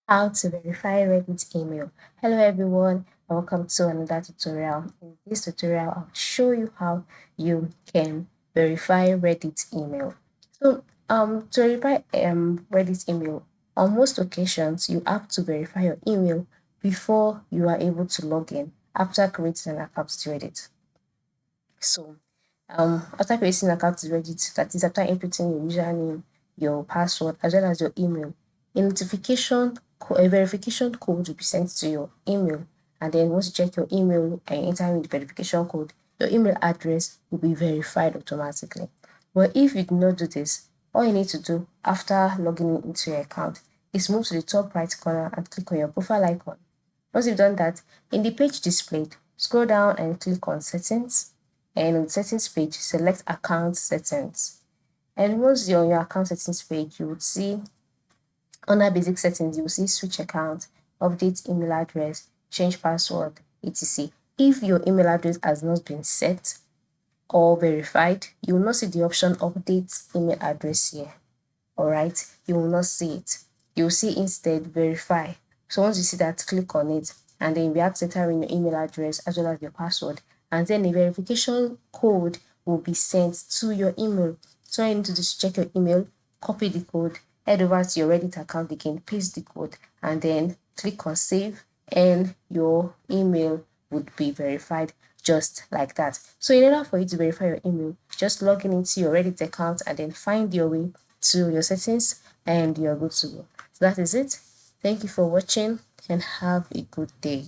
How to verify Reddit email. Hello everyone, welcome to another tutorial. In this tutorial, I'll show you how you can verify Reddit email. To verify Reddit email, on most occasions, you have to verify your email before you are able to log in after creating an account to Reddit. So, after creating an account to Reddit, that is after inputting your username, your password, as well as your email, a verification code will be sent to your email. And then once you check your email and enter in the verification code, your email address will be verified automatically. But if you do not do this, all you need to do after logging into your account is move to the top right corner and click on your profile icon. Once you've done that, in the page displayed, scroll down and click on Settings, and on the Settings page, select Account Settings. And once you're on your account settings page, you would see under Basic Settings, you will see Switch Account, Update Email Address, Change Password, etc. If your email address has not been set or verified, you will not see the option Update Email Address here. Alright, you will not see it. You will see instead Verify. So once you see that, click on it, and then you have to enter in your email address as well as your password, and then a verification code will be sent to your email. So all you need to do is check your email, copy the code, head over to your Reddit account again, paste the code, and then click on save, and your email would be verified just like that. So in order for you to verify your email, just log in into your Reddit account and then find your way to your settings and you're good to go. So that is it. Thank you for watching and have a good day.